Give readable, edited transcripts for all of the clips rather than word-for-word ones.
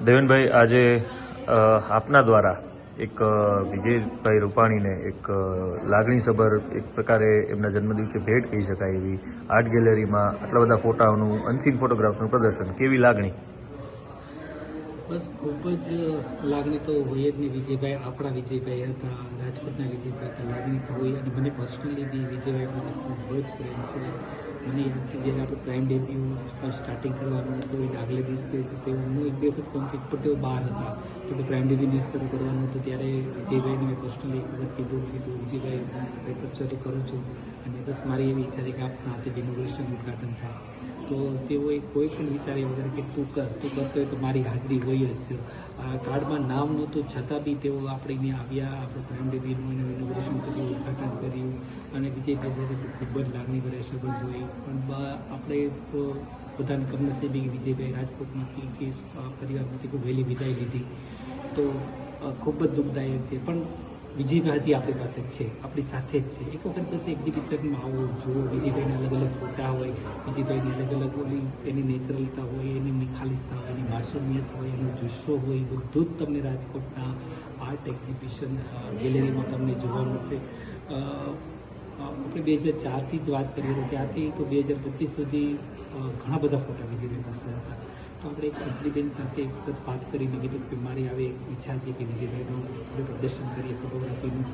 દેવેનભાઈ, આજે આપના દ્વારા એક વિજયભાઈ રૂપાણીને એક લાગણીસભર એક પ્રકારે એમના જન્મદિવસે ભેટ કહી શકાય એવી આર્ટ ગેલેરીમાં આટલા બધા ફોટાઓનું અનસીન ફોટોગ્રાફ્સનું પ્રદર્શન, કેવી લાગણી? બસ ખૂબ જ લાગણી તો હોય જ નહીં. વિજયભાઈ આપણા વિજયભાઈ હતા, રાજકોટના વિજયભાઈ હતા. લાગણી તો હોય, અને મને પર્સનલી બી વિજયભાઈ મને ખૂબ જ પ્રેમ છે. મને યાદ છે જ્યારે આપણે પ્રાઇમ ડેબ્યુ સ્ટાર્ટિંગ કરવાનું હતું એને આગલે દિવસે જ તેઓ હું એક બે વખત કોન્ફ્લિક્ટ પર તેઓ બહાર હતા તો પ્રાઇમ ડેબ્યુ શરૂ કરવાનું હતું ત્યારે વિજયભાઈને મેં પર્સનલી એક વખત કીધું વિજયભાઈ હું પેપર શરૂ કરું છું અને બસ મારી એવી ઈચ્છા છે કે આપના હાથે ઇનોગ્રેશન ઉદઘાટન થાય. તો તેઓએ કોઈ પણ વિચાર્યા વગર કે તું કરતો હોય તો મારી હાજરી હોય જ છે. કાર્ડમાં નામ નહોતું છતાં બી તેઓ આપણે અહીંયા આવ્યા, આપણે પ્રાઇમ ડેબ્યુનું એનું ઇનોગ્રેશન કર્યું, ઉદઘાટન કર્યું અને વિજયભાઈ સાથે તો ખૂબ જ લાગણીભર્યા સંબંધ હોય. પણ આપણે બધાને કમનસીબી વિજયભાઈ રાજકોટમાંથી કે પરિવારમાંથી ખૂબ વહેલી વિદાય લીધી તો ખૂબ જ દુઃખદાયક છે. પણ વિજયભાઈ હજી આપણી પાસે જ છે, આપણી સાથે જ છે. એક વખત બસ એક્ઝિબિશનમાં આવો જુઓ, વિજયભાઈના અલગ અલગ ફોટા હોય, વિજયભાઈની અલગ અલગ ઓલી એની નેચરલતા હોય, એની નિખાલિસતા હોય, એની માસુમિયત હોય, એનો જુસ્સો હોય, બધું જ તમને રાજકોટના આર્ટ એક્ઝિબિશન ગેલેરીમાં તમને જોવા મળશે. આપણે 2004થી જ વાત કરીએ તો ત્યાંથી તો 2025 સુધી ઘણા બધા ફોટા વિજયભાઈ પાસે હતા. તો આપણે એક અંજલીબેન સાથે એક વખત વાત કરીને કીધું કે મારી આવી એક ઈચ્છા છે કે વિજયભાઈનું આપણે પ્રદર્શન કરીએ ફોટોગ્રાફીનું,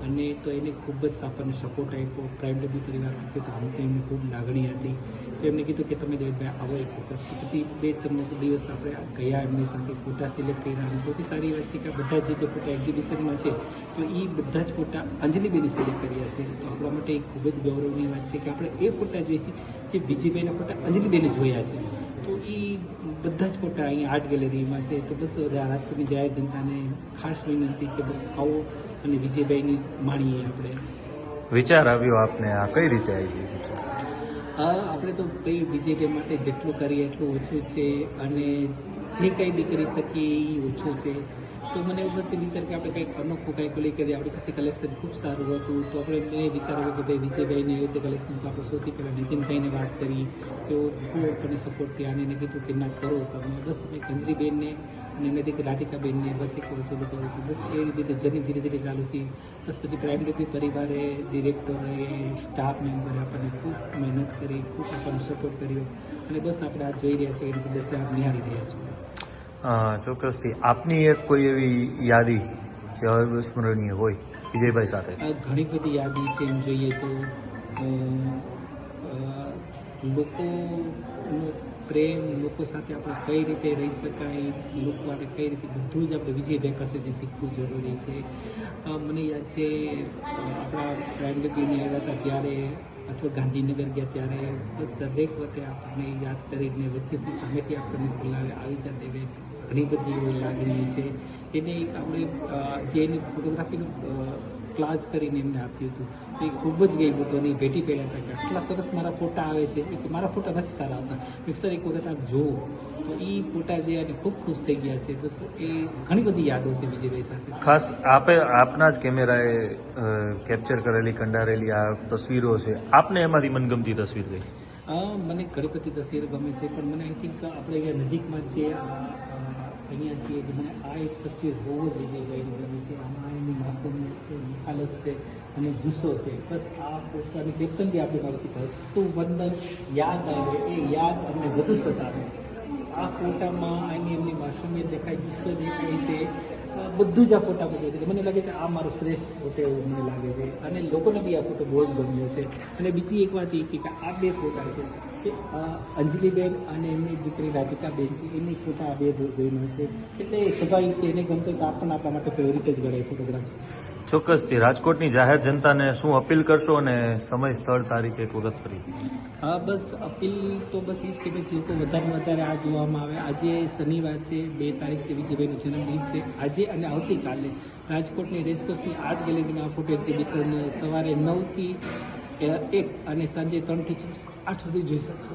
અને તો એને ખૂબ જ આપણને સપોર્ટ આપ્યો. પ્રાઇમ ડેબ્યુ પરિવાર પ્રત્યે તો આમ તો એમને ખૂબ લાગણી હતી. તો એમને કીધું કે તમે દેવભાઈ આવો એક વખત. પછી 2-3 દિવસ આપણે ગયા, એમની સાથે ફોટા સિલેક્ટ કર્યા અને સૌથી સારી વાત છે કે બધા જે ફોટા એક્ઝિબિશનમાં છે તો એ બધા જ ફોટા અંજલીબેને સિલેક્ટ કર્યા છે. તો આપણા માટે એક ખૂબ જ ગૌરવની વાત છે કે આપણે એ ફોટા જોઈએ છીએ જે વિજયભાઈના ફોટા અંજલીબેને જોયા છે. તો એ બધા જ ફોટા અહીંયા આર્ટ ગેલેરીમાં છે. તો બસ રાજકોટની જાહેર જનતાને ખાસ વિનંતી કે બસ આવો અને વિજયભાઈની માણીએ આપણે. વિચાર આવ્યો આપને, આ કઈ રીતે આવી વિચાર? આપણે તો કંઈ વિજયભાઈ માટે જેટલું કરીએ એટલું ઓછું છે, અને જે કંઈ બી કરી શકીએ એ ઓછું છે. તો મને એવું બસ વિચાર કે આપણે કંઈક અનોખું કંઈક લઈ કરીએ. આપણી પાસે કલેક્શન ખૂબ સારું હતું તો આપણે મેં વિચાર્યું કે ભાઈ વિજયભાઈને એવી રીતે કલેક્શન તો આપણે સૌથી પહેલાં નીતિનભાઈને વાત કરી. તો ખૂબ આપણને સપોર્ટ થયા અને એને કીધું કે ના કરો તમે. બસ તમે કંજરીબેનને અને એનાથી કે રાધિકાબેનને બસ એક કરું હતું. બસ એ રીતે જર્ની ધીરે ધીરે ચાલુ થઈ. બસ પછી પ્રાઇમ ડેબ્યુ પરિવારે, ડિરેક્ટરે, સ્ટાફ મેમ્બરે આપણને ખૂબ મહેનત કરી, ખૂબ આપણને સપોર્ટ કર્યો અને બસ આપણે આ જોઈ રહ્યા છીએ એની પ્રદર્શન આપ નિહાળી રહ્યા છીએ. ચોક્કસથી આપની એક કોઈ એવી યાદી જે અવિસ્મરણીય હોય વિજયભાઈ સાથે? ઘણી બધી યાદી છે. એમ જોઈએ તો લોકોનો પ્રેમ, લોકો સાથે આપણે કઈ રીતે રહી શકાય, લોકો માટે કઈ રીતે, બધું જ આપણે વિજયભાઈ પાસેથી શીખવું જરૂરી છે. મને યાદ છે આપણા પ્રાઇમ ડેબ્યુને આવ્યા હતા ત્યારે અથવા ગાંધીનગર ગયા ત્યારે દરેક વખતે આપણને યાદ કરીને વચ્ચેથી સામેથી આપણને બોલાવે, આવી જાતે ઘણી બધી લાગણી છે. એને આપણે જે એની ફોટોગ્રાફીનું ક્લાસ કરીને એમને આપ્યું હતું તો એ ખૂબ જ ગયું હતું અને એ ભેટી પડ્યા હતા કે આટલા સરસ મારા ફોટા આવે છે. કે મારા ફોટા નથી સારા હતા, સર એક વખત આપ જુઓ. તો એ ફોટા જે અને ખૂબ ખુશ થઈ ગયા છે. બસ એ ઘણી બધી યાદો છે વિજયભાઈ સાથે. ખાસ આપના જ કેમેરાએ કેપ્ચર કરેલી, કંડારેલી આ તસવીરો છે, આપને એમાંથી મનગમતી તસવીર કઈ? મને ઘણી બધી તસવીરો ગમે છે, પણ મને આઈ થિંક આપણે અહીંયા નજીકમાં જે અહીંયા છીએ કે મને આ એક તસવીર બહુ જ વિજયભાઈની ગમે છે. આમાં એની માસુમિયત છે, નિખાલસ છે અને જુસ્સો છે. બસ આ પોતાની કેપ્શન બી આપણે મારું છે હસ્તુ વંદન યાદ આવે, એ યાદ અમને વધુ સતાવે. આ ફોટામાં એમની માસુમિયત દેખાય, જુસ્સો દેખાય છે, બધું જ આ ફોટા બધું છે. મને લાગે છે આ મારો શ્રેષ્ઠ ફોટો એવું મને લાગે છે અને લોકોને બી આ ફોટો બહુ જ ગમ્યો છે. અને બીજી એક વાત એ કે આ બે ફોટા છે કે અંજલીબેન અને એમની દીકરી રાધિકાબેન છે, એની ફોટા આ બે બહેનો છે. એટલે સ્વાભાવિક છે એને ગમતો તો આપણને આપણા માટે ફેવરિટ જ ગણાય ફોટોગ્રાફ્સ. ચોક્કસથી. રાજકોટની જાહેર જનતાને શું અપીલ કરશો અને સમય, સ્થળ, તારીખ એક વખત ફરીથી? હા, બસ અપીલ તો બસ એ જ કે લોકો વધારે વધારે આ જોવામાં આવે. આજે શનિવાર છે, 2 તારીખે વિજયભાઈનો જન્મદિન છે. આજે અને આવતીકાલે રાજકોટની રેસકોર્સની આર્ટ ગેલેરીના ફોટો એક્ઝિબિશન સવારે 9 થી 1 અને સાંજે 3 થી 8 સુધી જોઈ શકશો.